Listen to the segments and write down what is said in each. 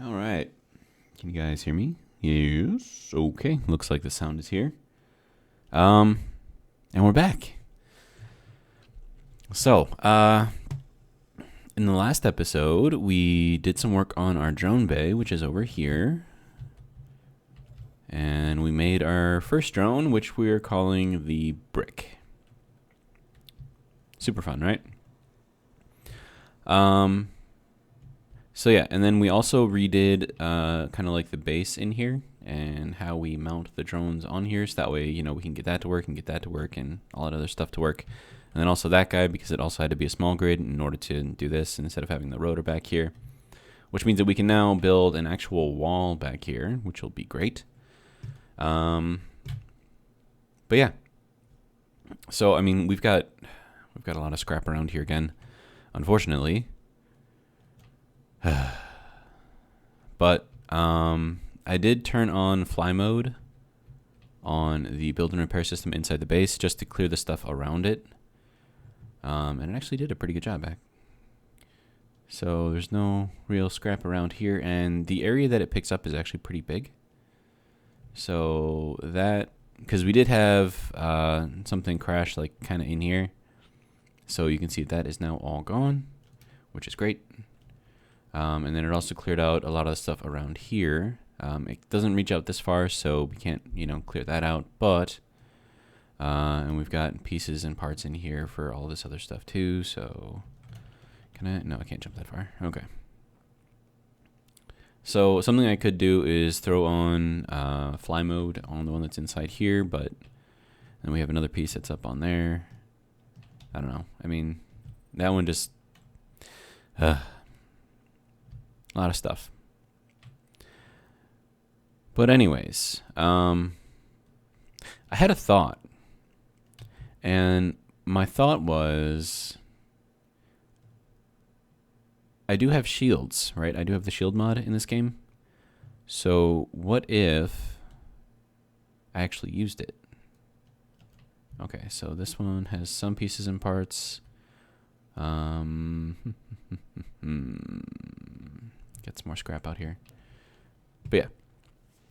All right. Can you guys hear me? Yes. Okay. Looks like the sound is here. Um, and we're back. So, in the last episode, we did some work on our drone bay, which is over here. And we made our first drone, which we're calling the Brick. Super fun, right? So yeah, and then we also redid kind of like the base in here and how we mount the drones on here, so that way, you know, we can get that to work and get that to work and all that other stuff to work. And then also that guy, because it also had to be a small grid in order to do this instead of having the rotor back here, which means that we can now build an actual wall back here, which will be great. But yeah, so I mean, we've got a lot of scrap around here again, unfortunately. But I did turn on fly mode on the build and repair system inside the base just to clear the stuff around it. And it actually did a pretty good job back. So there's no real scrap around here, and the area that it picks up is actually pretty big. So that, because we did have something crash like kind of in here. So you can see that is now all gone, which is great. And then it also cleared out a lot of the stuff around here. It doesn't reach out this far, so we can't, you know, clear that out. But, and we've got pieces and parts in here for all this other stuff too. So, can I? No, I can't jump that far. Okay. So something I could do is throw on fly mode on the one that's inside here, but then we have another piece that's up on there. I don't know. I mean, that one just a lot of stuff. But anyways, I had a thought, and my thought was, I do have shields, right? I do have the shield mod in this game. So what if I actually used it? Okay, so this one has some pieces and parts. Get some more scrap out here. But yeah.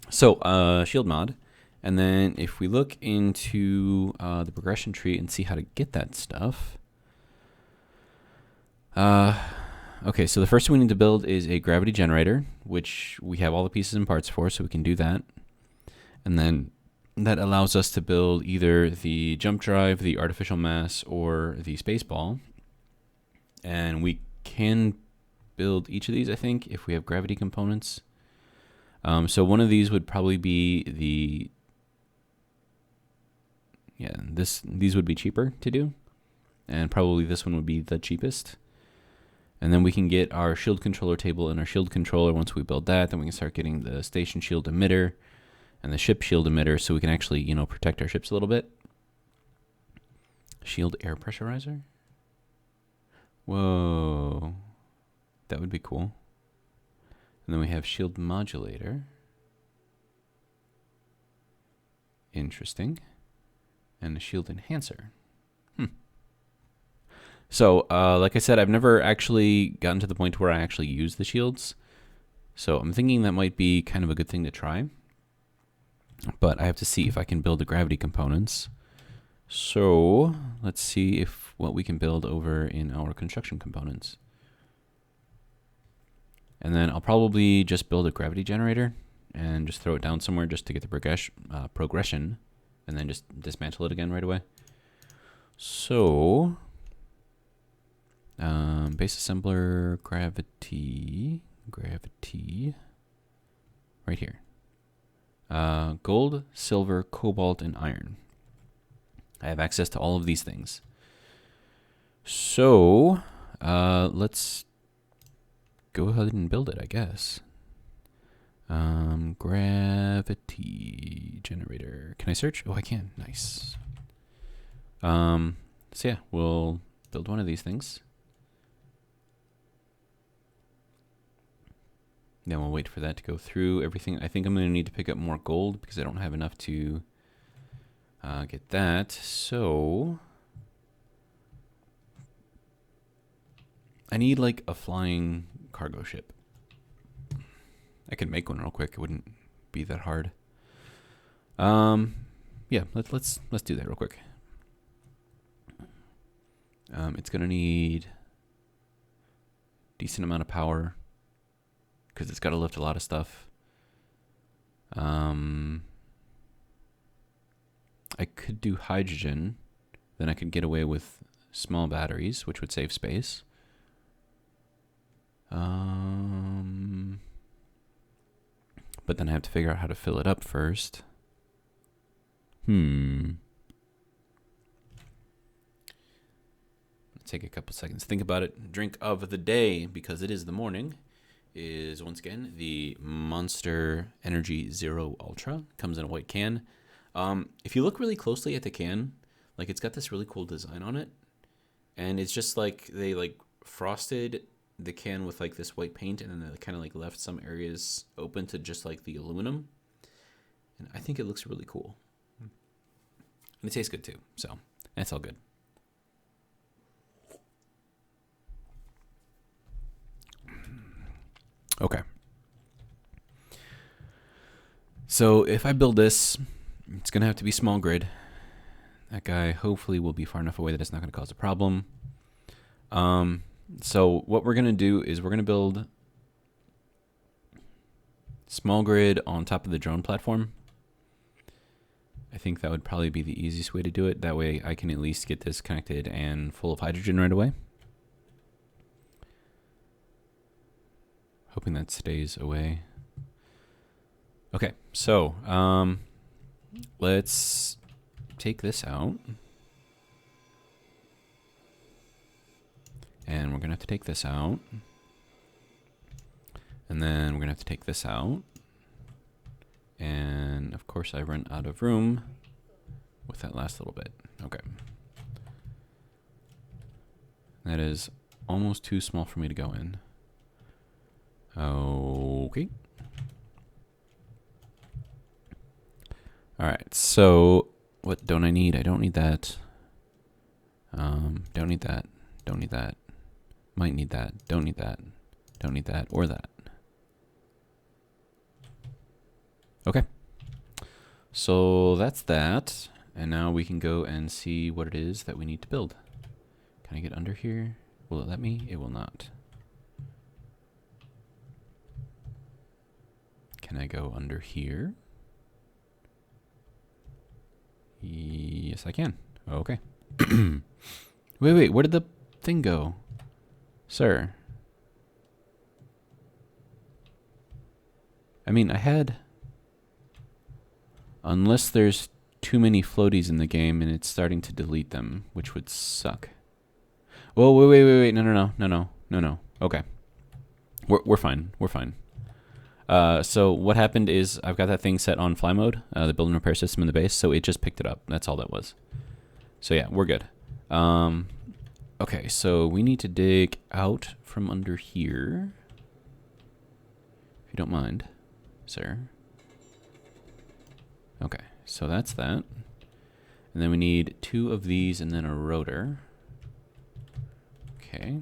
So shield mod. And then if we look into the progression tree and see how to get that stuff. Okay, so the first thing we need to build is a gravity generator, which we have all the pieces and parts for, so we can do that. And then that allows us to build either the jump drive, the artificial mass, or the space ball. And we can build each of these, I think, if we have gravity components. So one of these would probably be these would be cheaper to do. And probably this one would be the cheapest. And then we can get our shield controller table and our shield controller. Once we build that, then we can start getting the station shield emitter and the ship shield emitter, so we can actually, you know, protect our ships a little bit. Shield air pressurizer. Whoa, that would be cool. And then we have shield modulator. Interesting. And a shield enhancer. So, like I said, I've never actually gotten to the point where I actually use the shields. So I'm thinking that might be kind of a good thing to try. But I have to see if I can build the gravity components. So let's see what we can build over in our construction components. And then I'll probably just build a gravity generator and just throw it down somewhere just to get the progression, and then just dismantle it again right away. So base assembler, gravity, right here. Gold, silver, cobalt, and iron. I have access to all of these things. So let's go ahead and build it, I guess. Gravity generator. Can I search? Oh, I can. Nice. So yeah, we'll build one of these things. Then we'll wait for that to go through everything. I think I'm going to need to pick up more gold because I don't have enough to get that. So I need like a flying cargo ship. I could make one real quick. It wouldn't be that hard. Yeah, let's do that real quick. It's gonna need decent amount of power because it's got to lift a lot of stuff. I could do hydrogen, then I could get away with small batteries, which would save space. But then I have to figure out how to fill it up first. Take a couple seconds, think about it. Drink of the day, because it is the morning, is once again the Monster Energy Zero Ultra. Comes in a white can. If you look really closely at the can, like it's got this really cool design on it, and it's just like they like frosted the can with like this white paint, and then they kind of like left some areas open to just like the aluminum, and I think it looks really cool, and it tastes good too, so that's all good. Okay. So if I build this, it's going to have to be small grid. That guy hopefully will be far enough away that it's not going to cause a problem. So what we're going to do is we're going to build small grid on top of the drone platform. I think that would probably be the easiest way to do it. That way I can at least get this connected and full of hydrogen right away. Hoping that stays away. Okay, so let's take this out. And we're going to have to take this out. And then we're going to have to take this out. And of course I run out of room with that last little bit. Okay. That is almost too small for me to go in. Okay. Alright, so what don't I need? I don't need that. Don't need that. Don't need that. Might need that. Don't need that. Don't need that or that. Okay. So that's that. And now we can go and see what it is that we need to build. Can I get under here? Will it let me? It will not. Can I go under here? Yes, I can. Okay. Wait, where did the thing go? Sir. I mean, I had... Unless there's too many floaties in the game and it's starting to delete them, which would suck. Whoa, wait. No. Okay. We're fine. We're fine. So what happened is I've got that thing set on fly mode, the build and repair system in the base, so it just picked it up. That's all that was. So yeah, we're good. Okay, so we need to dig out from under here. If you don't mind, sir. Okay, so that's that. And then we need 2 of these and then a rotor. Okay.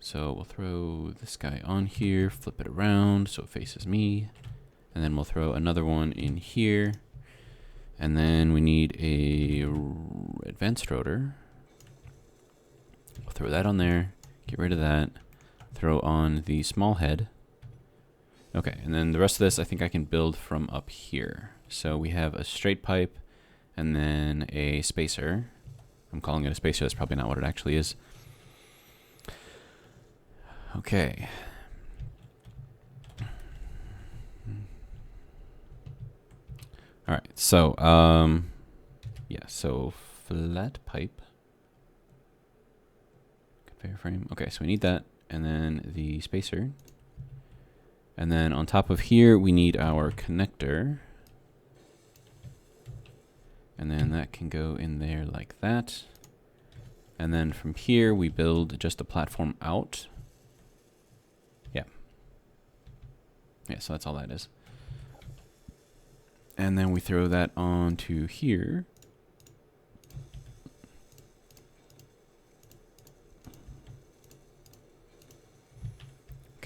So we'll throw this guy on here, flip it around so it faces me. And then we'll throw another one in here. And then we need a advanced rotor. We'll throw that on there, get rid of that, throw on the small head. Okay, and then the rest of this I think I can build from up here. So we have a straight pipe and then a spacer. I'm calling it a spacer, that's probably not what it actually is. Okay. All right, so yeah, so flat pipe. Conveyor frame. Okay, so we need that, and then the spacer. And then on top of here, we need our connector. And then that can go in there like that. And then from here, we build just a platform out. Yeah. Yeah, so that's all that is. And then we throw that onto here.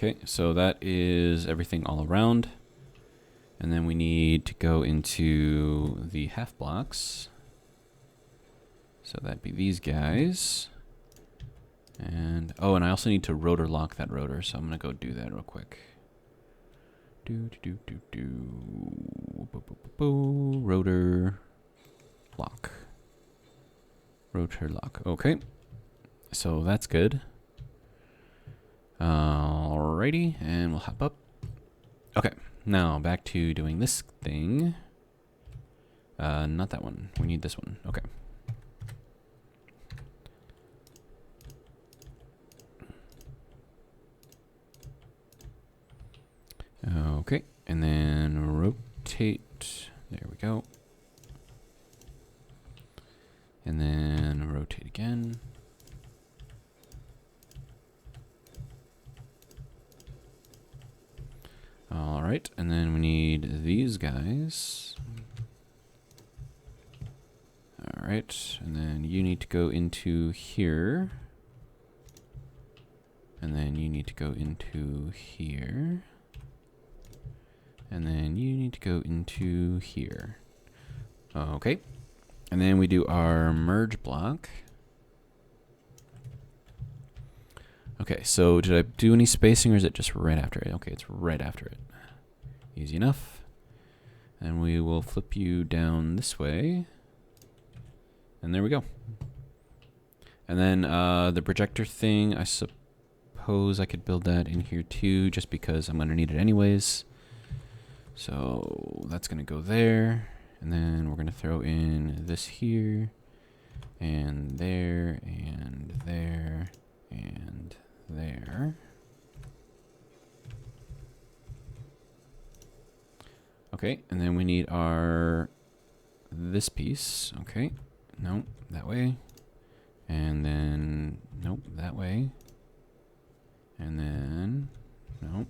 Okay, so that is everything all around. And then we need to go into the half blocks. So that'd be these guys. And, oh, and I also need to rotor lock that rotor, so I'm going to go do that real quick. Rotor lock. Rotor lock. Okay. So that's good. Alrighty, and we'll hop up. Okay, now back to doing this thing. Not that one. We need this one. Okay. Okay, and then rotate. There we go. And then rotate again. All right, and then we need these guys. All right, and then you need to go into here. And then you need to go into here. And then you need to go into here. Okay. And then we do our merge block. Okay, so did I do any spacing or is it just right after it? Okay, it's right after it. Easy enough. And we will flip you down this way. And there we go. And then the projector thing, I suppose I could build that in here too, just because I'm going to need it anyways. So that's going to go there, and then we're going to throw in this here, and there, and there, and there. Okay, and then we need this piece. Okay, no, that way, and then, nope, that way, and then, nope,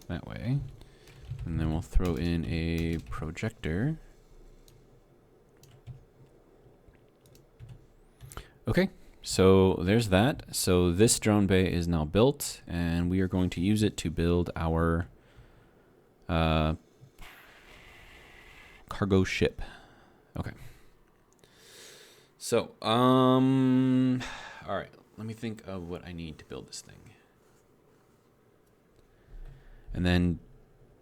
that way. And then we'll throw in a projector. Okay, so there's that. So this drone bay is now built, and we are going to use it to build our cargo ship. Okay. So, all right. Let me think of what I need to build this thing. And then,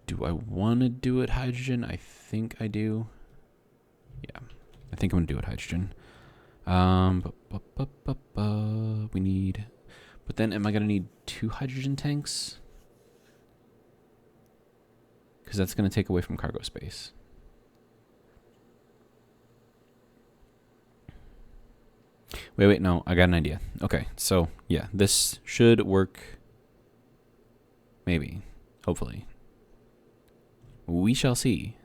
do I want to do it hydrogen? I think I do. Yeah, I think I'm going to do it hydrogen. We need... But then am I going to need 2 hydrogen tanks? Because that's going to take away from cargo space. Wait, no, I got an idea. Okay, so, yeah, this should work. Maybe. Hopefully. We shall see.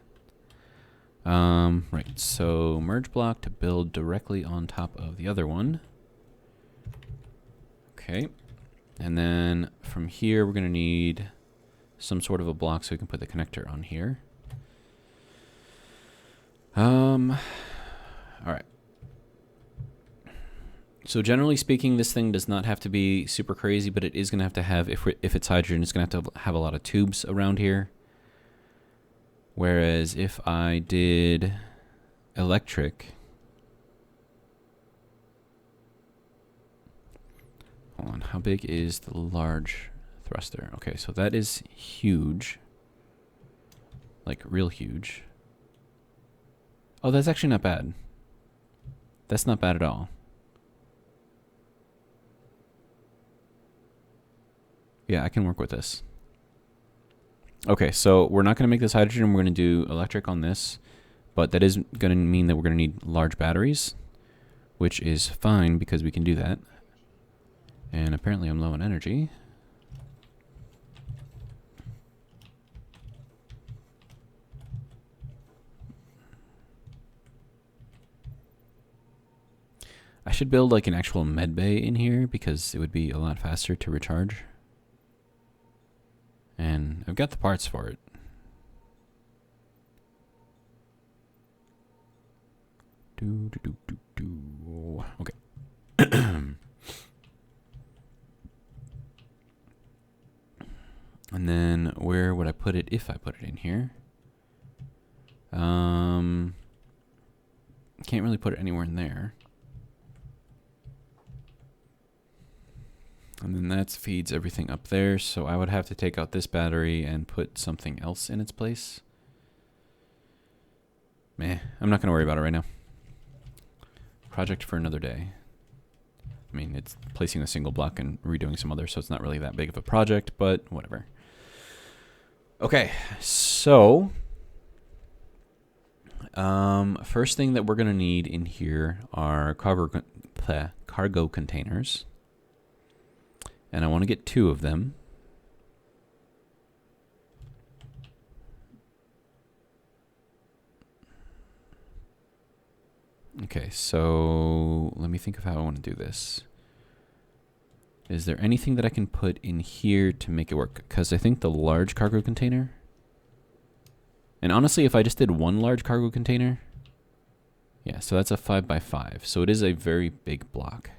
Right, so merge block to build directly on top of the other one. Okay, and then from here we're going to need some sort of a block so we can put the connector on here. All right. So generally speaking, this thing does not have to be super crazy, but it is going to have, if it's hydrogen, it's going to have a lot of tubes around here. Whereas if I did electric, hold on, how big is the large thruster? Okay, so that is huge, like real huge. Oh, that's actually not bad. That's not bad at all. Yeah, I can work with this. Okay, so we're not going to make this hydrogen. We're going to do electric on this. But that is going to mean that we're going to need large batteries, which is fine because we can do that. And apparently I'm low on energy. I should build like an actual med bay in here because it would be a lot faster to recharge. And I've got the parts for it. Okay. And then where would I put it if I put it in here? Can't really put it anywhere in there. And then that feeds everything up there, so I would have to take out this battery and put something else in its place. Meh, I'm not going to worry about it right now. Project for another day. I mean, it's placing a single block and redoing some other, so it's not really that big of a project, but whatever. Okay, so first thing that we're going to need in here are cargo containers. And I want to get 2 of them. Okay, so let me think of how I want to do this. Is there anything that I can put in here to make it work? Because I think the large cargo container... And honestly, if I just did 1 large cargo container... Yeah, so that's a 5x5. So it is a very big block.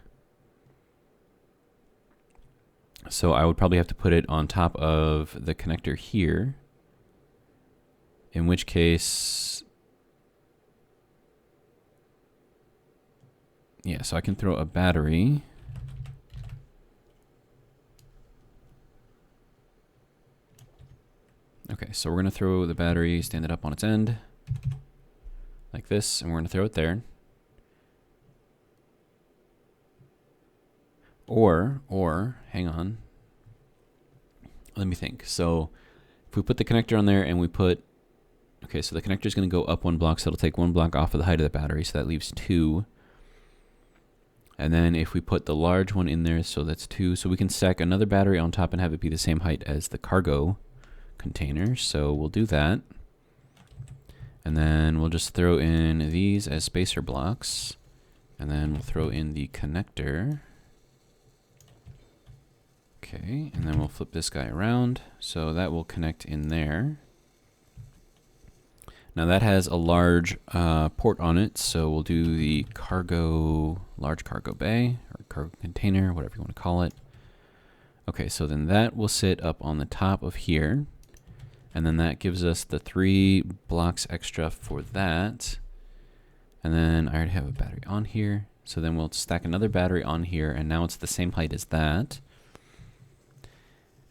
So I would probably have to put it on top of the connector here. In which case... Yeah, so I can throw a battery. Okay, so we're going to throw the battery, stand it up on its end. Like this, and we're going to throw it there. Or, hang on. Let me think. So, if we put the connector on there and we put... Okay, so the connector is going to go up 1 block, so it'll take 1 block off of the height of the battery, so that leaves 2. And then if we put the large one in there, so that's 2. So we can stack another battery on top and have it be the same height as the cargo container. So we'll do that. And then we'll just throw in these as spacer blocks. And then we'll throw in the connector. Okay, and then we'll flip this guy around. So that will connect in there. Now that has a large port on it, so we'll do the large cargo bay, or cargo container, whatever you want to call it. Okay, so then that will sit up on the top of here, and then that gives us the 3 blocks extra for that. And then I already have a battery on here, so then we'll stack another battery on here, and now it's the same height as that.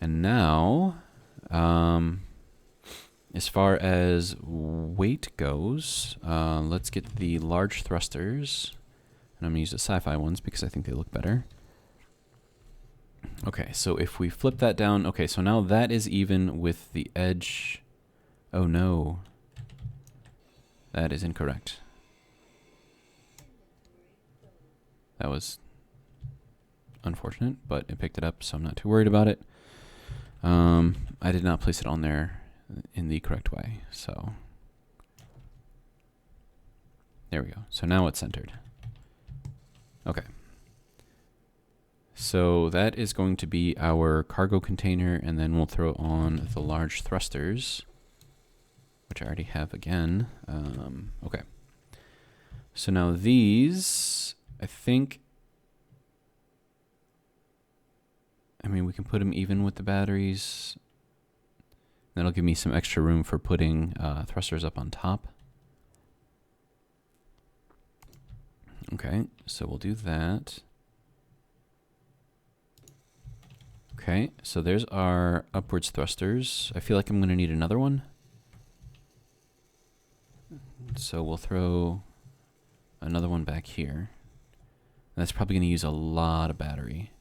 And now, as far as weight goes, let's get the large thrusters. And I'm going to use the sci-fi ones because I think they look better. Okay, so if we flip that down, okay, so now that is even with the edge. Oh no. That is incorrect. That was unfortunate, but it picked it up, so I'm not too worried about it. I did not place it on there in the correct way, so there we go. So now it's centered. Okay. So that is going to be our cargo container, and then we'll throw on the large thrusters, which I already have again. Okay. So now these, I think, I mean, we can put them even with the batteries. That'll give me some extra room for putting thrusters up on top. Okay, so we'll do that. Okay, so there's our upwards thrusters. I feel like I'm going to need another one. So we'll throw another one back here. And that's probably going to use a lot of battery.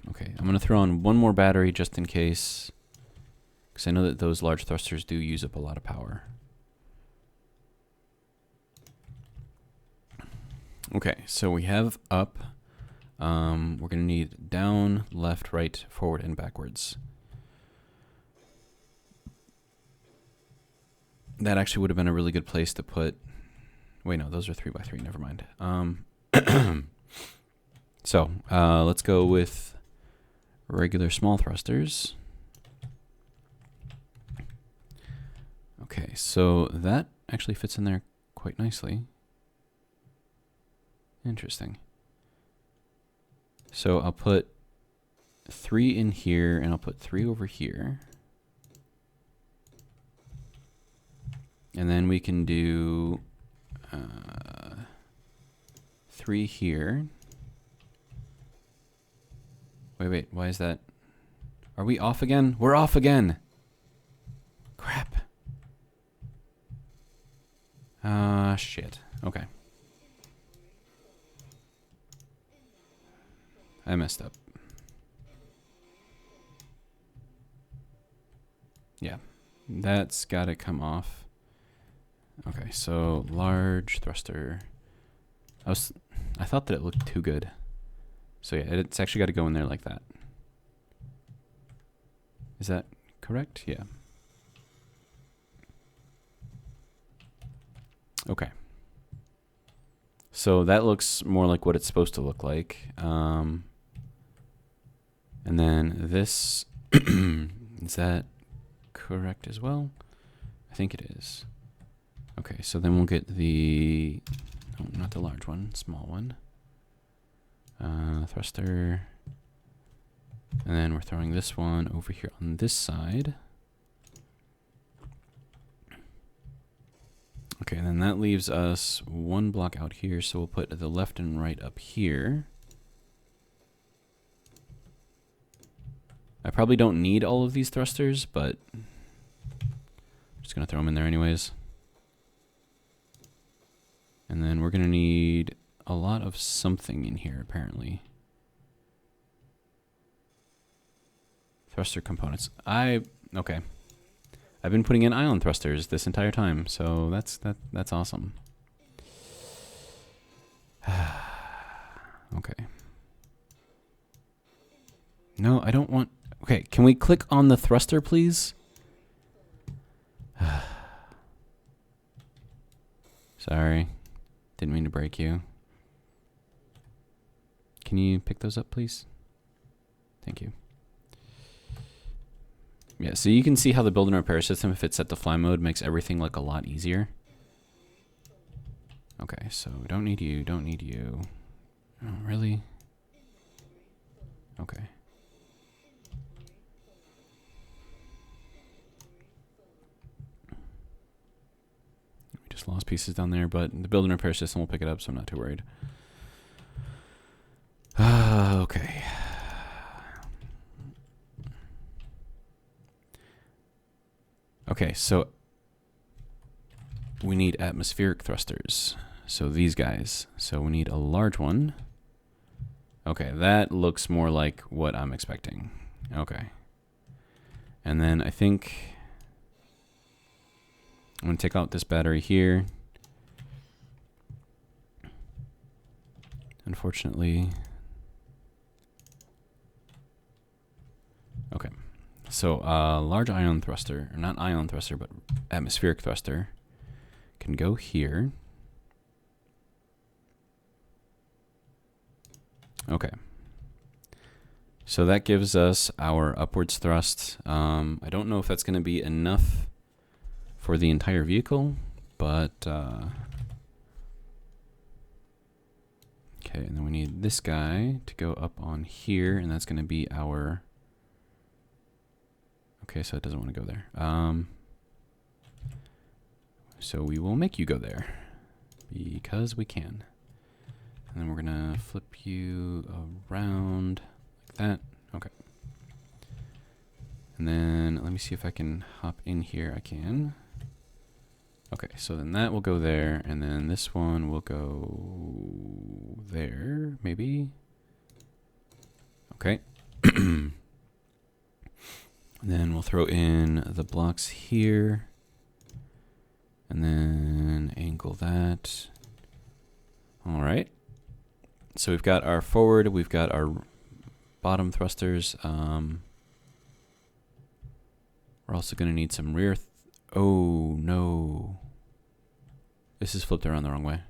Okay, I'm going to throw on one more battery just in case, because I know that those large thrusters do use up a lot of power. Okay, so we have up. We're going to need down, left, right, forward, and backwards. That actually would have been a really good place to put... Wait, no, those are 3x3, never mind. So, let's go with regular small thrusters. Okay, so that actually fits in there quite nicely. Interesting. So I'll put 3 in here, and I'll put 3 over here. And then we can do 3 here. Wait, why is that? Are we off again? We're off again! Crap. Shit. Okay. I messed up. Yeah, that's gotta come off. Okay, so large thruster. I thought that it looked too good. So yeah, it's actually gotta go in there like that. Is that correct? Yeah. Okay. So that looks more like what it's supposed to look like. And then this, is that correct as well? I think it is. Okay, so then we'll get the, no, not the large one, small one. Thruster. And then we're throwing this one over here on this side. Okay, and then that leaves us 1 block out here, so we'll put the left and right up here. I probably don't need all of these thrusters, but I'm just gonna throw them in there anyways. And then we're gonna need a lot of something in here, apparently. Thruster components. Okay. I've been putting in ion thrusters this entire time, so that's awesome. Okay. No, I don't want... Okay, can we click on the thruster, please? Sorry. Didn't mean to break you. Can you pick those up, please? Thank you. Yeah, so you can see how the build and repair system, if it's set to fly mode, makes everything look a lot easier. Okay, so don't need you, don't need you. Oh, really? Okay. We just lost pieces down there, but the build and repair system will pick it up, so I'm not too worried. Okay. Okay, so we need atmospheric thrusters. So these guys. So we need a large one. Okay, that looks more like what I'm expecting. Okay. And then I think I'm going to take out this battery here. Unfortunately. Okay. So large ion thruster, or not ion thruster, but atmospheric thruster can go here. Okay. So that gives us our upwards thrust. I don't know if that's going to be enough for the entire vehicle, but okay, and then we need this guy to go up on here, and that's going to be our... Okay, so it doesn't want to go there. So we will make you go there because we can. And then we're going to flip you around like that. Okay. And then let me see if I can hop in here. I can. Okay, so then that will go there, and then this one will go there, maybe. Okay. And then we'll throw in the blocks here, and then angle that. All right. So we've got our forward, we've got our bottom thrusters. We're also going to need some rear. Oh, no. This is flipped around the wrong way.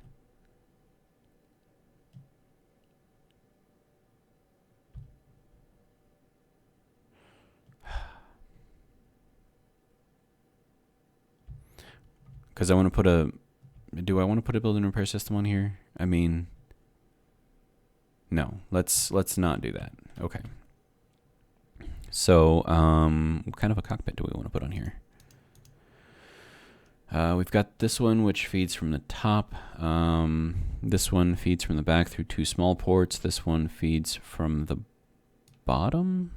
Because I want to put a... Do I want to put a build and repair system on here? I mean... No, let's not do that. Okay. So, what kind of a cockpit do we want to put on here? We've got this one, which feeds from the top. This one feeds from the back through 2 small ports. This one feeds from the bottom.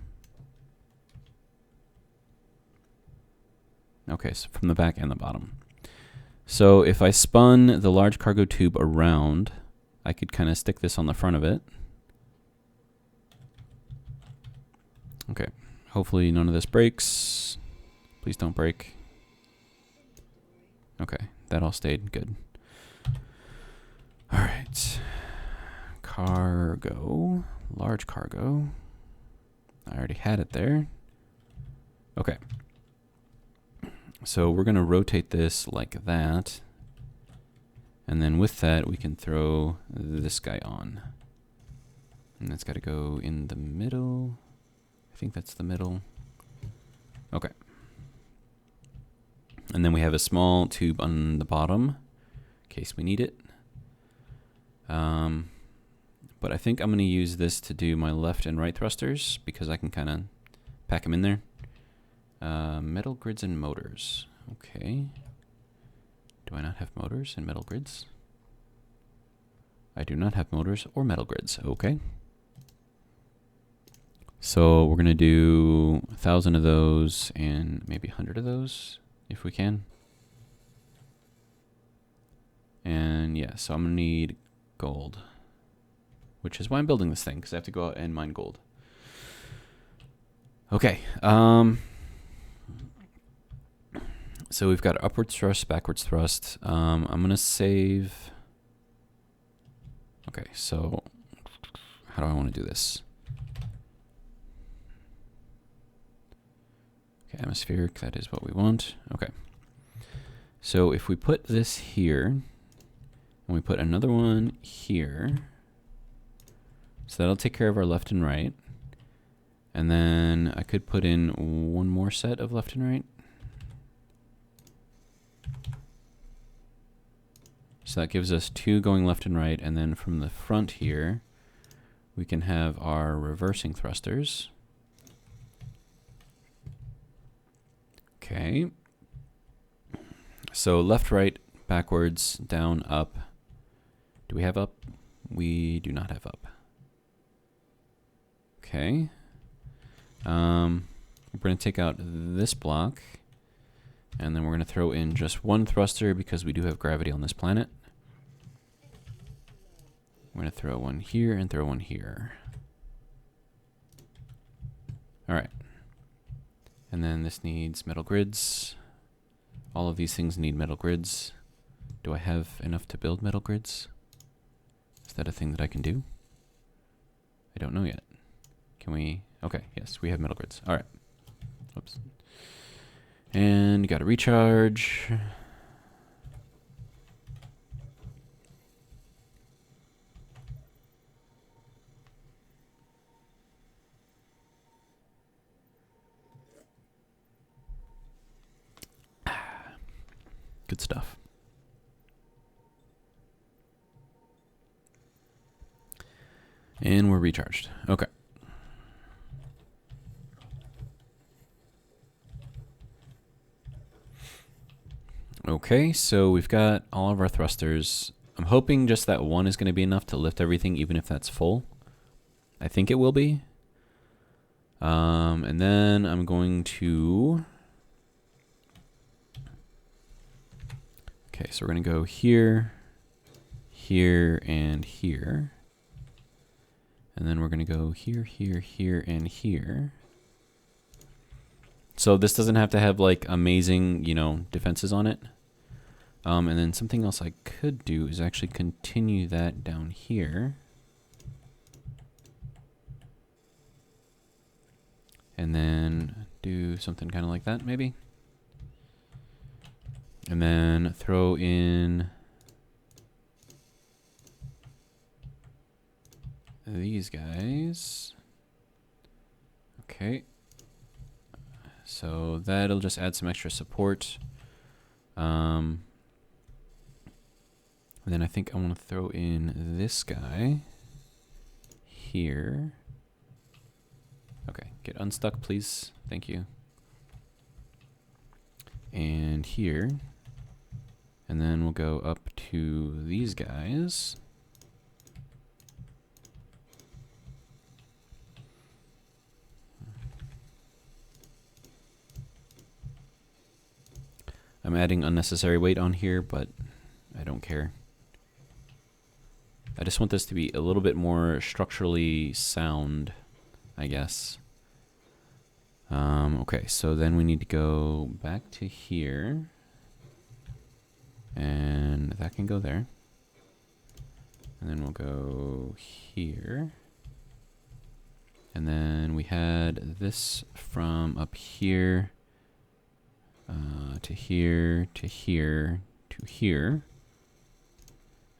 Okay, so from the back and the bottom. So if I spun the large cargo tube around, I could kind of stick this on the front of it. Okay, hopefully none of this breaks. Please don't break. Okay, that all stayed good. All right, cargo, large cargo. I already had it there. Okay. So we're going to rotate this like that. And then with that, we can throw this guy on. And it's got to go in the middle. I think that's the middle. Okay. And then we have a small tube on the bottom in case we need it. But I think I'm going to use this to do my left and right thrusters because I can kind of pack them in there. Metal grids and motors. Okay. Do I not have motors and metal grids? I do not have motors or metal grids. Okay. So we're going to do 1,000 of those and maybe 100 of those if we can. And yeah, so I'm going to need gold, which is why I'm building this thing, because I have to go out and mine gold. Okay. So we've got upwards thrust, backwards thrust. I'm going to save. Okay, so how do I want to do this? Okay, atmospheric, that is what we want. Okay. So if we put this here, and we put another one here, so that'll take care of our left and right. And then I could put in one more set of left and right. So that gives us 2 going left and right, and then from the front here, we can have our reversing thrusters. Okay. So left, right, backwards, down, up. Do we have up? We do not have up. Okay. We're going to take out this block, and then we're going to throw in just one thruster because we do have gravity on this planet. We're going to throw one here and throw one here. All right. And then this needs metal grids. All of these things need metal grids. Do I have enough to build metal grids? Is that a thing that I can do? I don't know yet. Can we? Okay, yes, we have metal grids. All right. Oops. And you got to recharge. Good stuff. And we're recharged. Okay. Okay, so we've got all of our thrusters. I'm hoping just that one is going to be enough to lift everything, even if that's full. I think it will be. And then I'm going to... Okay, so we're going to go here, here, and here. And then we're going to go here, here, here, and here. So this doesn't have to have like amazing, you know, defenses on it. And then something else I could do is actually continue that down here. And then do something kind of like that, maybe. And then throw in these guys. Okay. So that'll just add some extra support. And then I think I want to throw in this guy here. Okay, Get unstuck, please. Thank you. And here. And then we'll go up to these guys. I'm adding unnecessary weight on here, but I don't care. I just want this to be a little bit more structurally sound, I guess. Okay, so then we need to go back to here. And that can go there. And then we'll go here. And then we had this from up here to here, to here, to here.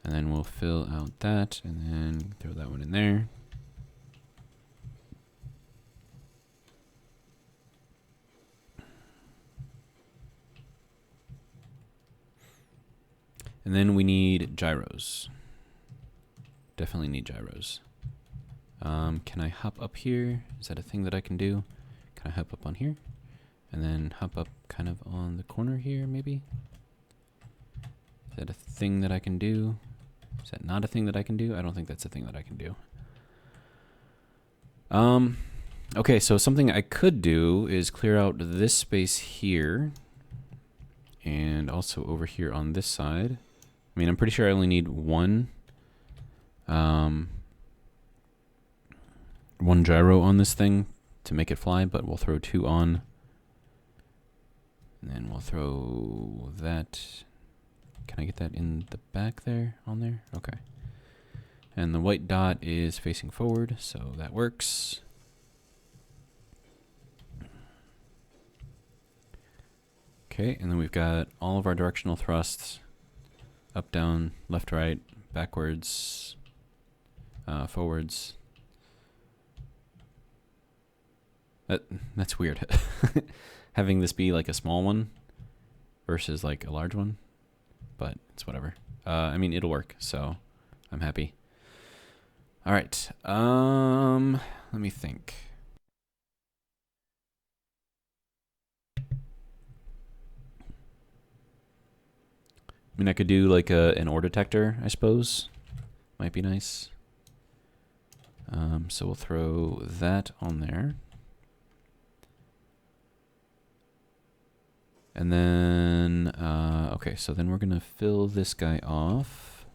And then we'll fill out that and then throw that one in there. And then we need gyros. Definitely need gyros. Can I hop up here? Is that a thing that I can do? Can I hop up on here? And then hop up kind of on the corner here, maybe? Is that a thing that I can do? Is that not a thing that I can do? I don't think that's a thing that I can do. Okay, so something I could do is clear out this space here. And also over here on this side. I mean, I'm pretty sure I only need one gyro on this thing to make it fly, but we'll throw 2 on. And then we'll throw that. Can I get that in the back there, on there? Okay. And the white dot is facing forward, so that works. Okay, and then we've got all of our directional thrusts. Up, down, left, right, backwards, forwards. That's weird. Having this be like a small one versus like a large one, but it's whatever. I mean, it'll work, so I'm happy. All right. Let me think. I mean, I could do like an ore detector, I suppose. Might be nice. So we'll throw that on there. And then, okay, so then we're going to fill this guy off.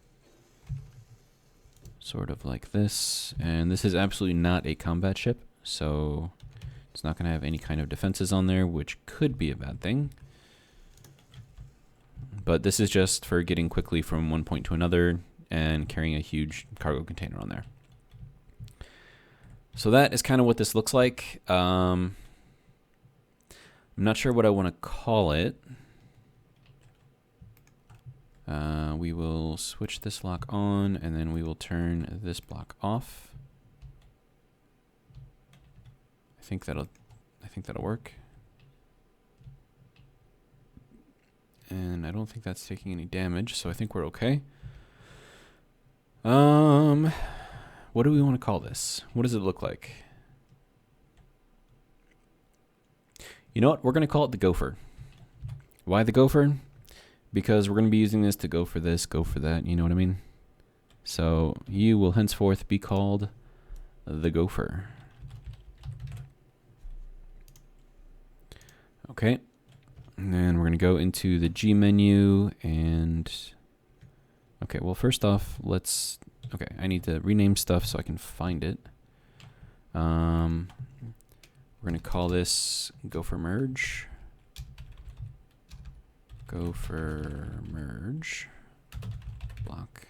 Sort of like this. And this is absolutely not a combat ship, so it's not going to have any kind of defenses on there, which could be a bad thing. But this is just for getting quickly from one point to another and carrying a huge cargo container on there. So that is kind of what this looks like. I'm not sure what I want to call it. We will switch this lock on, and then we will turn this block off. I think that'll work. And I don't think that's taking any damage, so I think we're okay. What do we want to call this? What does it look like? You know what? We're going to call it the Gopher. Why the Gopher? Because we're going to be using this to go for this, go for that, you know what I mean? So you will henceforth be called the Gopher. Okay. And then we're going to go into the G menu and... Okay, well, first off, let's... Okay, I need to rename stuff so I can find it. We're going to call this Gopher Merge. Gopher Merge. Block.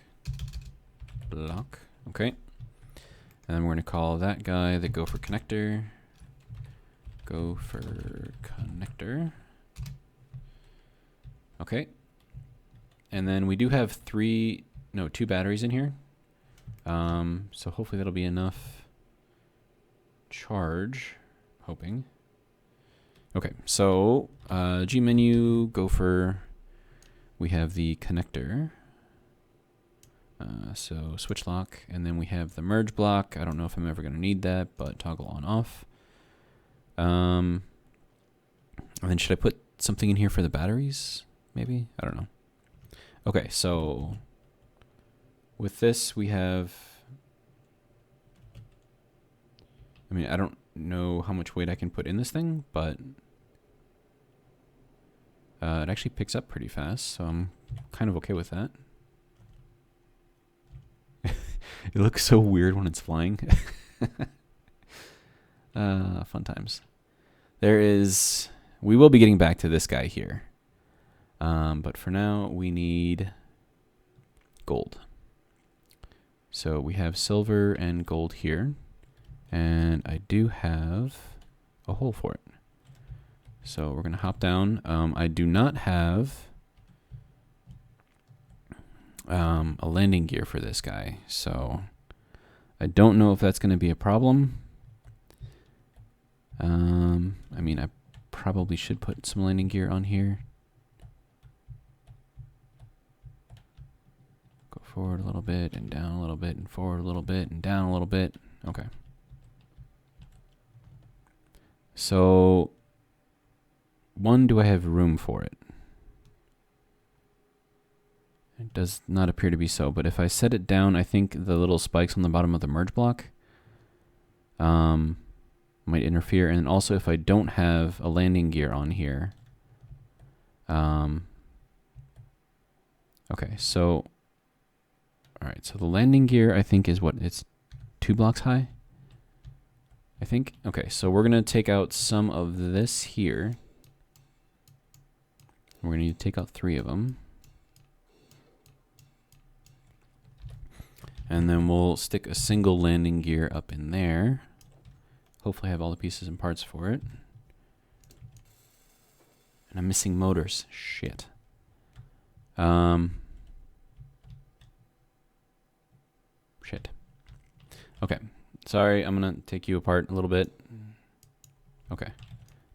Okay. And then we're going to call that guy the Gopher Connector. Gopher Connector. Okay. And then we do have 2 batteries in here. So hopefully that'll be enough charge. Hoping. Okay, so G menu, Gopher. We have the connector. So switch lock, and then we have the merge block. I don't know if I'm ever going to need that, but toggle on off. And then should I put something in here for the batteries? Maybe? I don't know. Okay, so with this we have, I mean, I don't know how much weight I can put in this thing, but it actually picks up pretty fast, so I'm kind of okay with that. It looks so weird when it's flying. Fun times. We will be getting back to this guy here. But for now, we need gold. So we have silver and gold here. And I do have a hole for it. So we're going to hop down. I do not have a landing gear for this guy. So I don't know if that's going to be a problem. I mean, I probably should put some landing gear on here. Go forward a little bit and down a little bit and forward a little bit and down a little bit. Okay. So, do I have room for it? It does not appear to be so, but if I set it down, I think the little spikes on the bottom of the merge block might interfere. And also if I don't have a landing gear on here. Okay, so, alright, so the landing gear I think is what, it's 2 blocks high? I think. Okay, so we're going to take out some of this here. We're going to need to take out 3 of them. And then we'll stick a single landing gear up in there. Hopefully I have all the pieces and parts for it. And I'm missing motors. Shit. Shit. Okay. Sorry, I'm going to take you apart a little bit. Okay.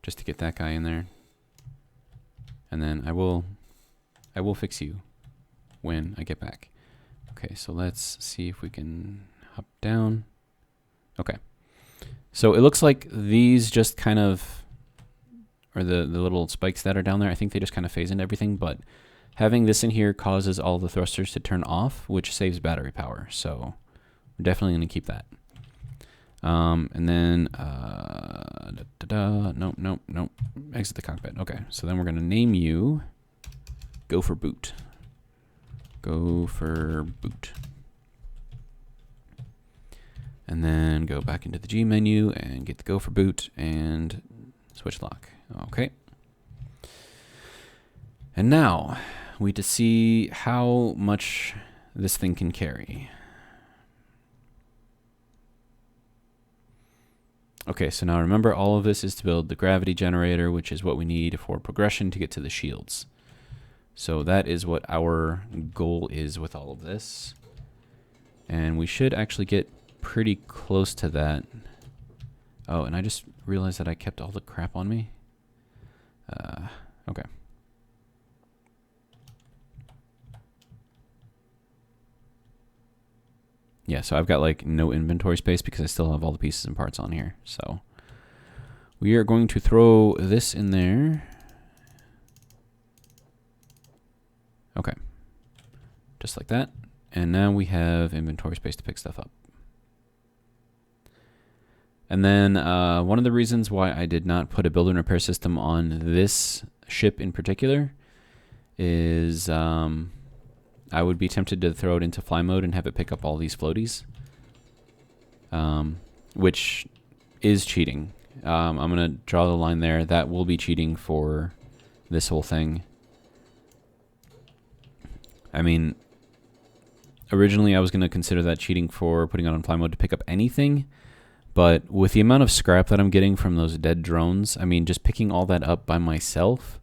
Just to get that guy in there. And then I will fix you when I get back. Okay, so let's see if we can hop down. Okay. So it looks like these just kind of, or the little spikes that are down there, I think they just kind of phase into everything, but having this in here causes all the thrusters to turn off, which saves battery power. So we're definitely going to keep that. And then, nope, exit the cockpit. Okay, so then we're going to name you Gopher Boot. Gopher Boot. And then go back into the G menu and get the Gopher Boot and switch lock. Okay. And now we need to see how much this thing can carry. Okay, so now remember all of this is to build the gravity generator, which is what we need for progression to get to the shields. So that is what our goal is with all of this. And we should actually get pretty close to that. Oh, and I just realized that I kept all the crap on me. Okay. Yeah, so I've got like no inventory space because I still have all the pieces and parts on here. So we are going to throw this in there. Okay. Just like that. And now we have inventory space to pick stuff up. And then one of the reasons why I did not put a build and repair system on this ship in particular is I would be tempted to throw it into fly mode and have it pick up all these floaties, which is cheating. I'm going to draw the line there. That will be cheating for this whole thing. I mean, originally I was going to consider that cheating for putting it on fly mode to pick up anything, but with the amount of scrap that I'm getting from those dead drones, I mean, just picking all that up by myself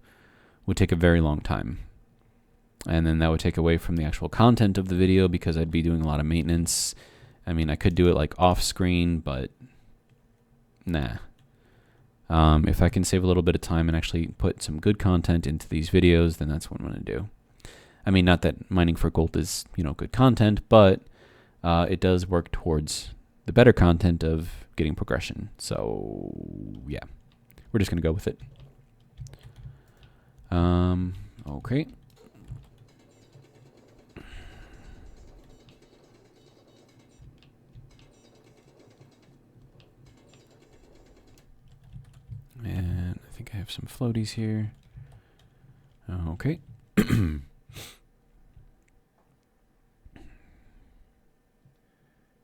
would take a very long time. And then that would take away from the actual content of the video because I'd be doing a lot of maintenance. I mean, I could do it like off screen, but nah. If I can save a little bit of time and actually put some good content into these videos, then that's what I'm going to do. I mean, not that mining for gold is, you know, good content, but it does work towards the better content of getting progression. So, yeah. we're just gonna go with it. Okay. And I think I have some floaties here. Okay.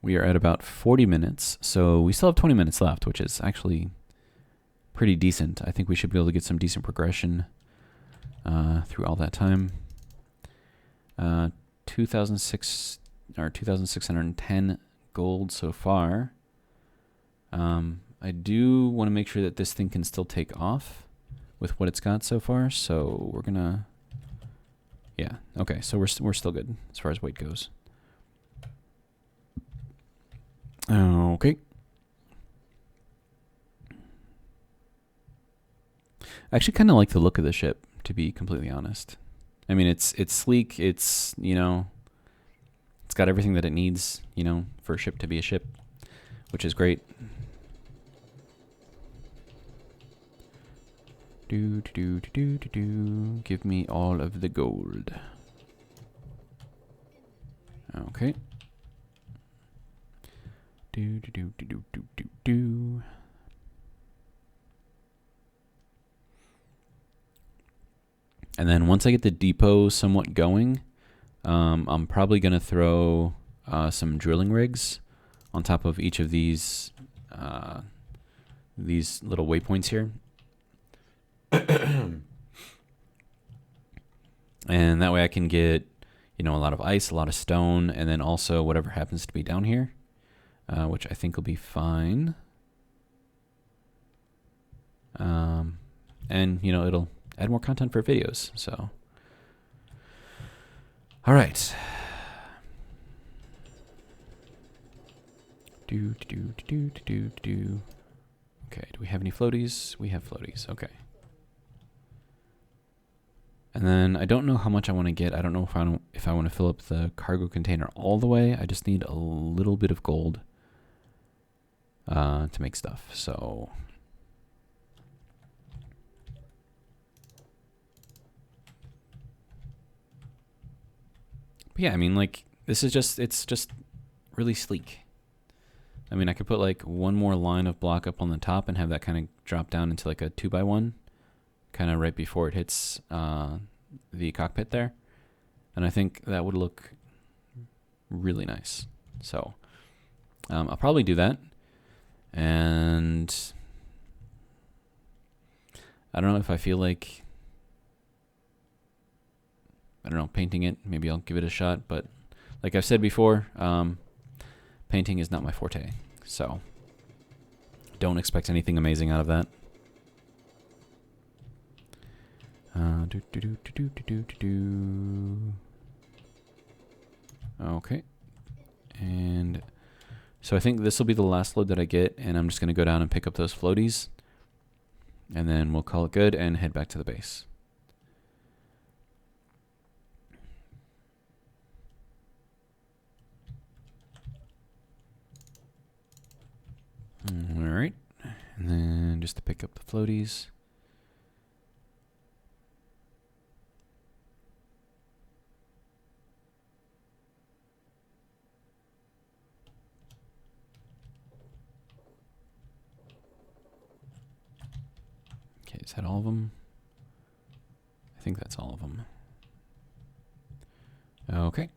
We are at about 40 minutes, so we still have 20 minutes left, which is actually pretty decent. I think we should be able to get some decent progression through all that time. 2006 or 2,610 gold so far. I do want to make sure that this thing can still take off with what it's got so far, so we're gonna, yeah, okay, so we're still good as far as weight goes. Okay. I actually kind of like the look of the ship, to be completely honest. I mean, it's sleek. It's, you know, it's got everything that it needs, you know, for a ship to be a ship, which is great. Give me all of the gold. Okay. And then once I get the depot somewhat going, I'm probably going to throw some drilling rigs on top of each of these little waypoints here. And that way I can get, you know, a lot of ice, a lot of stone, and then also whatever happens to be down here, which I think will be fine. And, you know, it'll add more content for videos, so. All right. Okay, do we have any floaties? We have floaties, okay. And then I don't know how much I want to get. I don't know if I want to fill up the cargo container all the way. I just need a little bit of gold to make stuff, so. But yeah, I mean, like, this is just, it's just really sleek. I mean, I could put like one more line of block up on the top and have that kind of drop down into like a 2x1, kind of right before it hits the cockpit there. And I think that would look really nice. So I'll probably do that. And I don't know if I feel like, I don't know, painting it. Maybe I'll give it a shot. But like I've said before, painting is not my forte. So don't expect anything amazing out of that. Okay. And so I think this will be the last load that I get, and I'm just going to go down and pick up those floaties. And then we'll call it good and head back to the base. All right. And then just to pick up the floaties. Okay, is that all of them? I think that's all of them. Okay.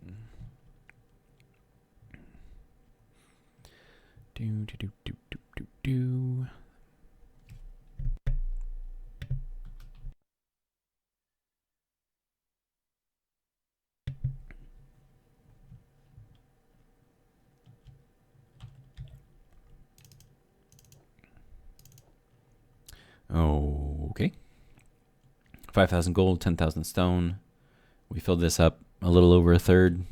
Do. Okay. 5,000 gold, 10,000 stone. We filled this up a little over a third,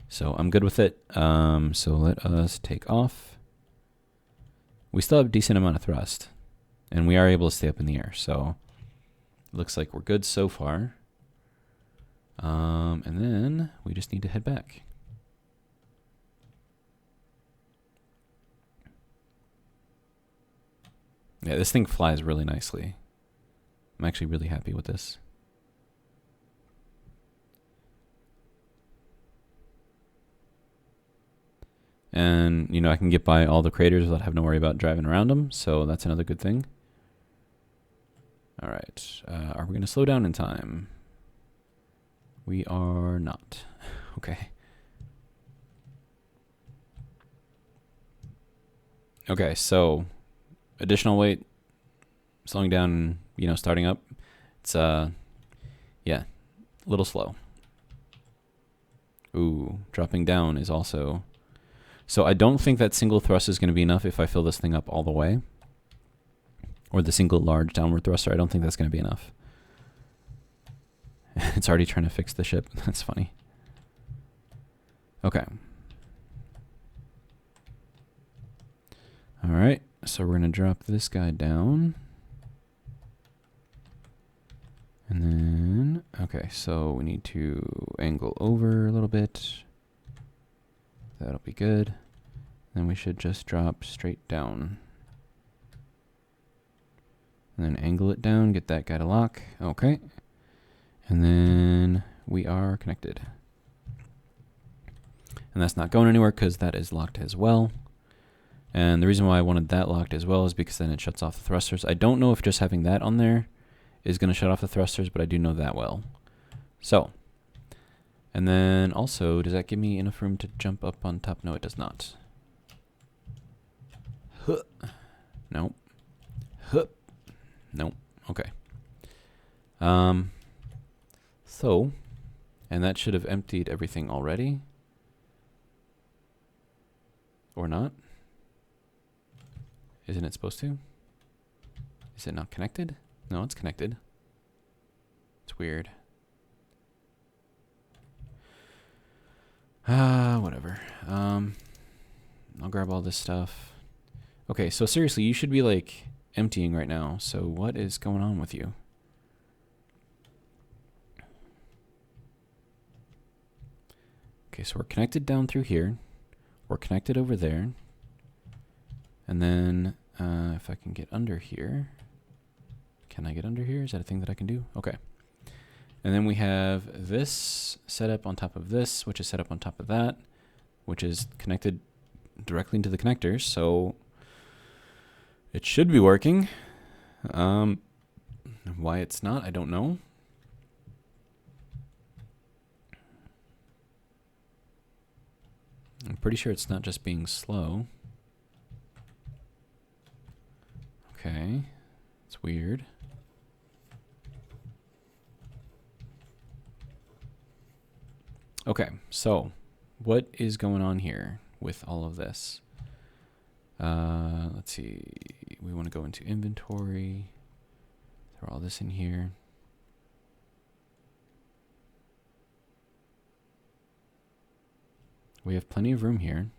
so I'm good with it. So let us take off. We still have a decent amount of thrust, and we are able to stay up in the air, so it looks like we're good so far. And then we just need to head back. Yeah, this thing flies really nicely. I'm actually really happy with this. And, you know, I can get by all the craters without having to worry about driving around them, so that's another good thing. All right, are we going to slow down in time? We are not. Okay. Okay, so additional weight, slowing down, you know, starting up. It's, yeah, a little slow. Ooh, dropping down is also... So I don't think that single thrust is going to be enough if I fill this thing up all the way. Or the single large downward thruster, I don't think that's going to be enough. It's already trying to fix the ship. That's funny. Okay. All right, so we're going to drop this guy down. And then, okay, so we need to angle over a little bit. That'll be good. Then we should just drop straight down. And then angle it down, get that guy to lock. Okay. And then we are connected. And that's not going anywhere because that is locked as well. And the reason why I wanted that locked as well is because then it shuts off the thrusters. I don't know if just having that on there is going to shut off the thrusters, but I do know that well. So, and then also, does that give me enough room to jump up on top? No, it does not. Huh. Nope. Huh. Nope. Okay. So, and that should have emptied everything already. Or not? Isn't it supposed to? Is it not connected? No, it's connected. It's weird. Whatever. I'll grab all this stuff. Okay, so seriously, you should be like emptying right now. So what is going on with you? Okay, so we're connected down through here. We're connected over there. And then if I can get under here. Can I get under here? Is that a thing that I can do? Okay. And then we have this set up on top of this, which is set up on top of that, which is connected directly into the connectors. So it should be working. Why it's not, I don't know. I'm pretty sure it's not just being slow. Okay, it's weird. Okay, so what is going on here with all of this? Let's see. We want to go into inventory. Throw all this in here. We have plenty of room here.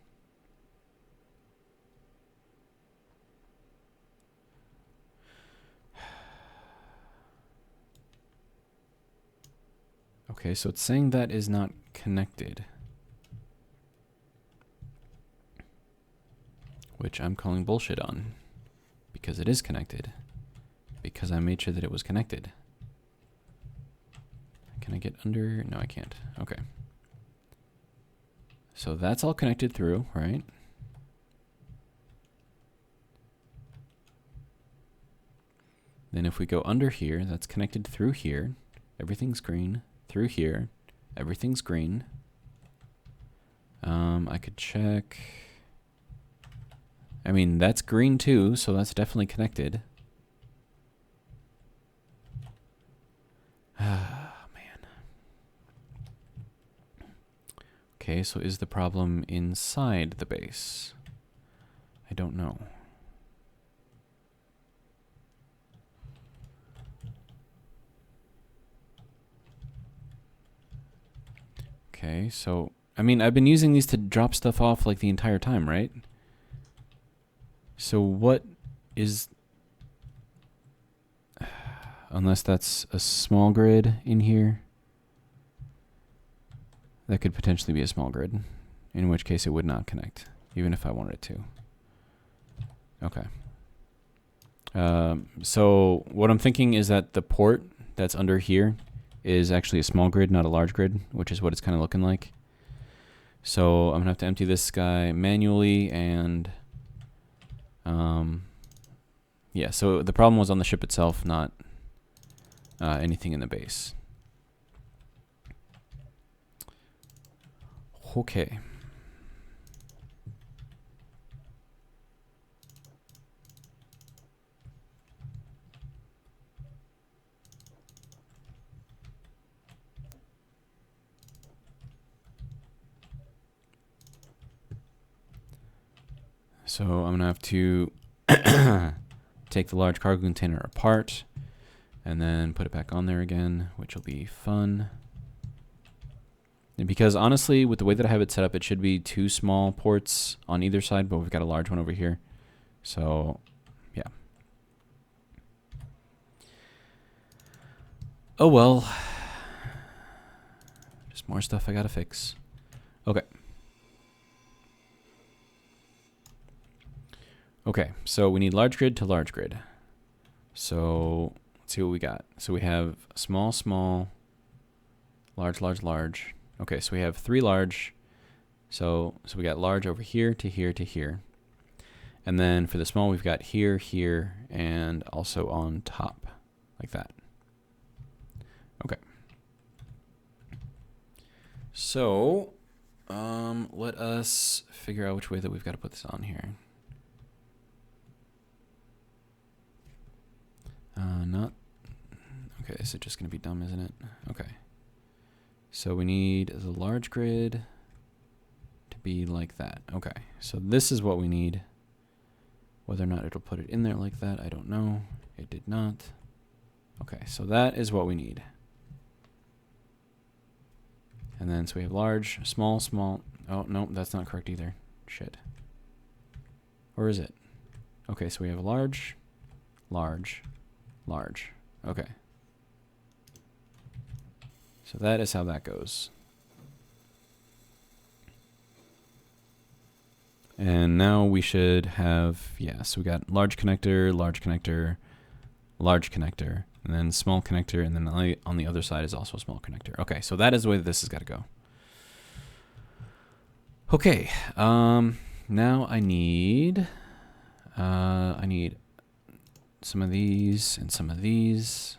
Okay, so it's saying that is not connected. Which I'm calling bullshit on. Because it is connected. Because I made sure that it was connected. Can I get under? No, I can't. Okay. So that's all connected through, right? Then if we go under here, that's connected through here. Everything's green. Through here, everything's green. I could check. I mean, that's green too, so that's definitely connected. Ah, man. Okay, so is the problem inside the base? I don't know. Okay, so, I mean, I've been using these to drop stuff off like the entire time, right? So what is... Unless that's a small grid in here. That could potentially be a small grid. In which case it would not connect, even if I wanted it to. Okay. So what I'm thinking is that the port that's under here is actually a small grid, not a large grid, which is what it's kind of looking like. So I'm gonna have to empty this guy manually, and yeah, so the problem was on the ship itself, not anything in the base. Okay. So I'm gonna have to take the large cargo container apart and then put it back on there again, which will be fun. And because honestly, with the way that I have it set up, it should be 2 small ports on either side, but we've got a large one over here. So, yeah. Oh well. Just more stuff I gotta fix. Okay. Okay, so we need large grid to large grid. So let's see what we got. So we have small, small, large, large, large. Okay, so we have 3 large. So we got large over here to here to here. And then for the small, we've got here, here, and also on top, like that. Okay. So let us figure out which way that we've got to put this on here. Not, okay, is it just going to be dumb, isn't it? Okay. So we need the large grid to be like that. Okay, so this is what we need. Whether or not it'll put it in there like that, I don't know. It did not. Okay, so that is what we need. And then, so we have large, small, small. Oh, no, that's not correct either. Shit. Or is it? Okay, so we have large, large, large. Okay. So that is how that goes. And now we should have, yeah, so we got large connector, large connector, large connector, and then small connector, and then on the other side is also a small connector. Okay, so that is the way that this has got to go. Okay, now I need some of these and some of these.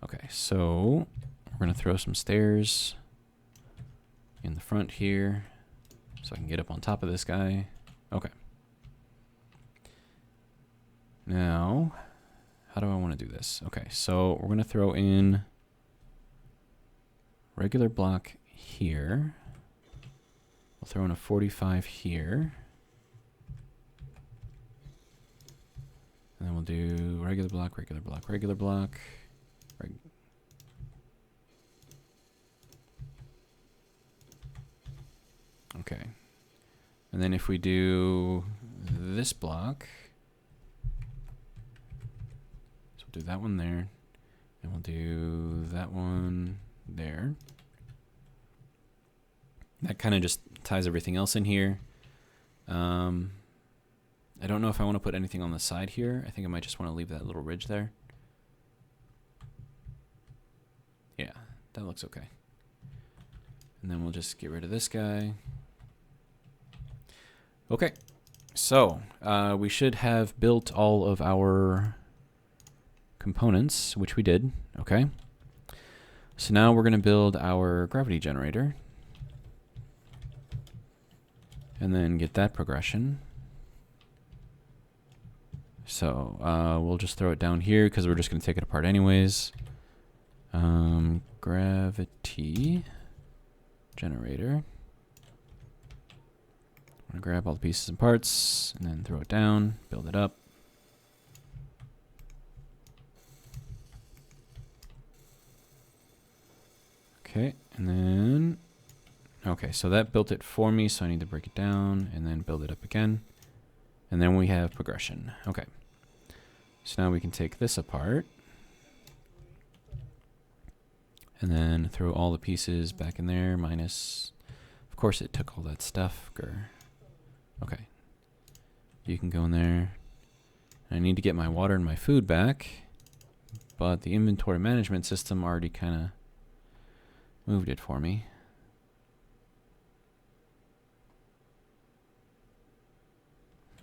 Okay, so we're gonna throw some stairs in the front here so I can get up on top of this guy. Okay. Now, how do I want to do this? Okay, so we're gonna throw in regular block here. We'll throw in a 45 here. And then we'll do regular block, regular block, regular block. Okay. And then if we do this block, so we'll do that one there, and we'll do that one there. That kind of just ties everything else in here. I don't know if I want to put anything on the side here. I think I might just want to leave that little ridge there. Yeah, that looks okay. And then we'll just get rid of this guy. Okay, so we should have built all of our components, which we did. Okay. So now we're going to build our gravity generator. And then get that progression. So we'll just throw it down here because we're just going to take it apart anyways. Gravity generator. I'm going to grab all the pieces and parts and then throw it down, build it up. Okay, and then, okay, so that built it for me, so I need to break it down and then build it up again. And then we have progression. Okay, so now we can take this apart and then throw all the pieces back in there, minus, of course it took all that stuff. Okay, you can go in there I need to get my water and my food back, but the inventory management system already kind of moved it for me.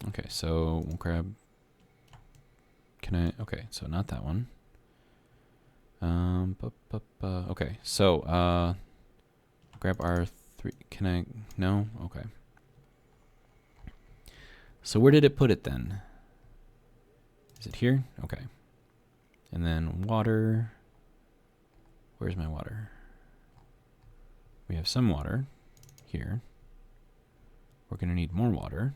Okay, so we'll grab... Can I... Okay, so not that one. Okay, so, grab our 3... Can I... No? Okay. So where did it put it then? Is it here? Okay. And then water. Where's my water? We have some water here. We're going to need more water.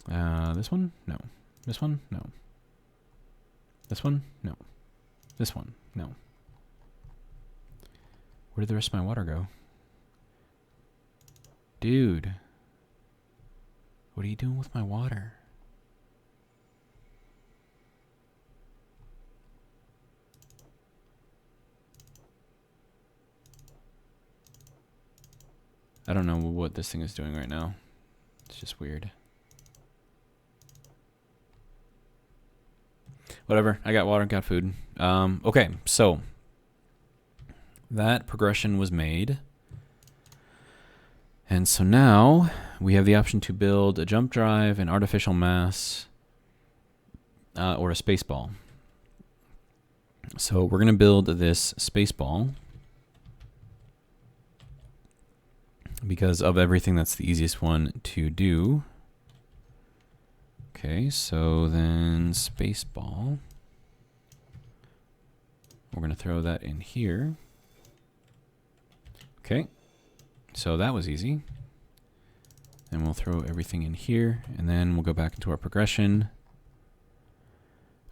This one? No. This one? No. This one? No. This one? No. Where did the rest of my water go? Dude. What are you doing with my water? I don't know what this thing is doing right now. It's just weird. Whatever. I got water, got food. Okay, so that progression was made. And so now we have the option to build a jump drive, an artificial mass, or a space ball. So we're going to build this space ball because of everything. That's the easiest one to do. Okay, so then space ball. We're going to throw that in here. Okay, so that was easy. And we'll throw everything in here, and then we'll go back into our progression.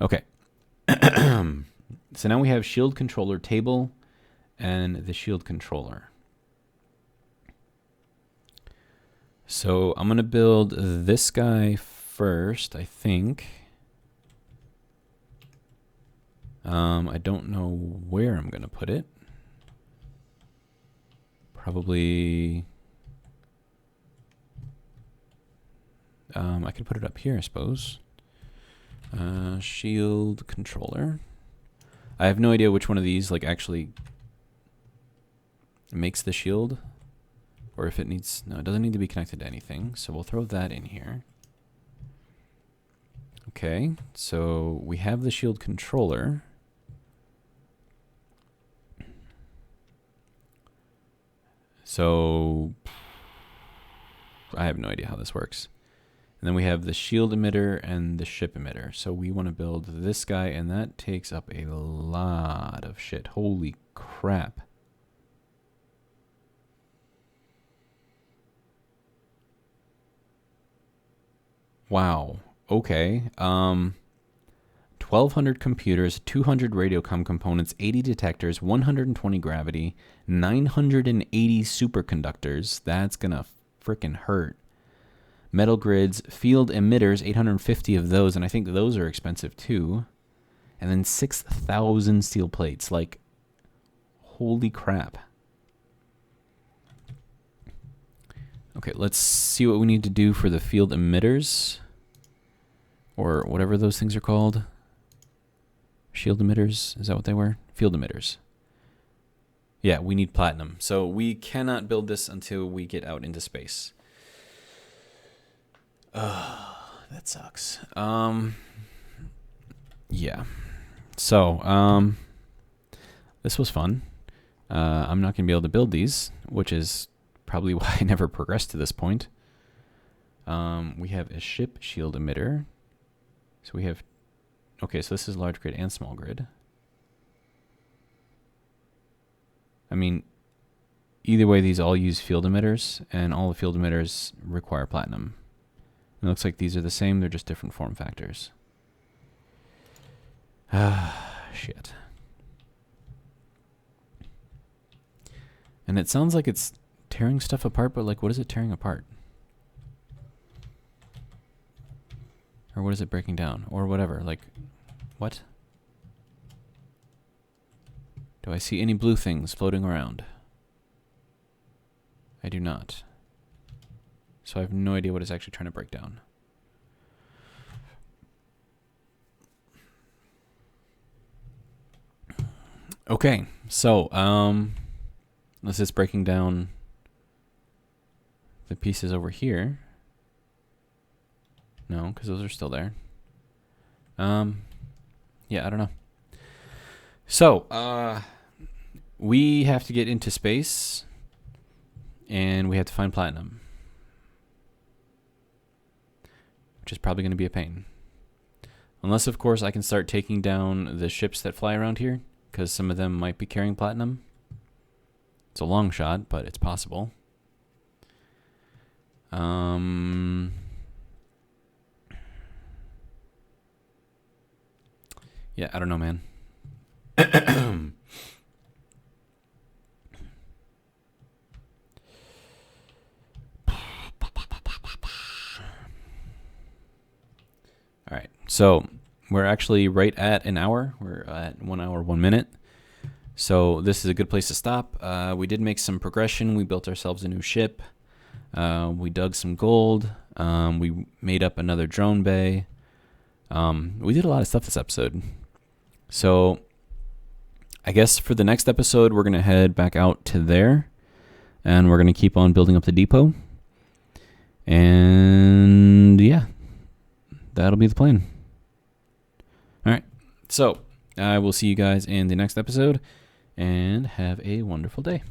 Okay. So now we have shield controller table and the shield controller. So I'm going to build this guy first, I think. I don't know where I'm going to put it. Probably... I could put it up here, I suppose. Shield controller. I have no idea which one of these like actually makes the shield, or if it needs... No, it doesn't need to be connected to anything, so we'll throw that in here. Okay, so we have the shield controller. So I have no idea how this works. And then we have the shield emitter and the ship emitter. So we want to build this guy, and that takes up a lot of shit. Holy crap. Wow. Okay. 1,200 computers, 200 radiocom components, 80 detectors, 120 gravity, 980 superconductors. That's gonna frickin' hurt. Metal grids, field emitters, 850 of those, and I think those are expensive too. And then 6,000 steel plates. Like, holy crap. Okay, let's see what we need to do for the field emitters. Or whatever those things are called. Shield emitters, is that what they were? Field emitters. Yeah, we need platinum. So we cannot build this until we get out into space. That sucks. Yeah. So, this was fun. I'm not going to be able to build these, which is probably why I never progressed to this point. We have a ship shield emitter. So we have... Okay, so this is large grid and small grid. I mean, either way, these all use field emitters, and all the field emitters require platinum. It looks like these are the same, they're just different form factors. Shit. And it sounds like it's tearing stuff apart, but like, what is it tearing apart? Or what is it breaking down? Or whatever, like, what? Do I see any blue things floating around? I do not. So I have no idea what it's actually trying to break down. Okay, so this is breaking down the pieces over here. No, because those are still there. Yeah, I don't know. So, we have to get into space, and we have to find platinum, which is probably going to be a pain. Unless, of course, I can start taking down the ships that fly around here, because some of them might be carrying platinum. It's a long shot, but it's possible. Yeah, I don't know, man. All right, so we're actually right at an hour. We're at 1 hour, 1 minute. So this is a good place to stop. We did make some progression. We built ourselves a new ship. We dug some gold. We made up another drone bay. We did a lot of stuff this episode. So I guess for the next episode, we're going to head back out to there. And we're going to keep on building up the depot. And yeah, that'll be the plan. All right. So I will see you guys in the next episode. And have a wonderful day.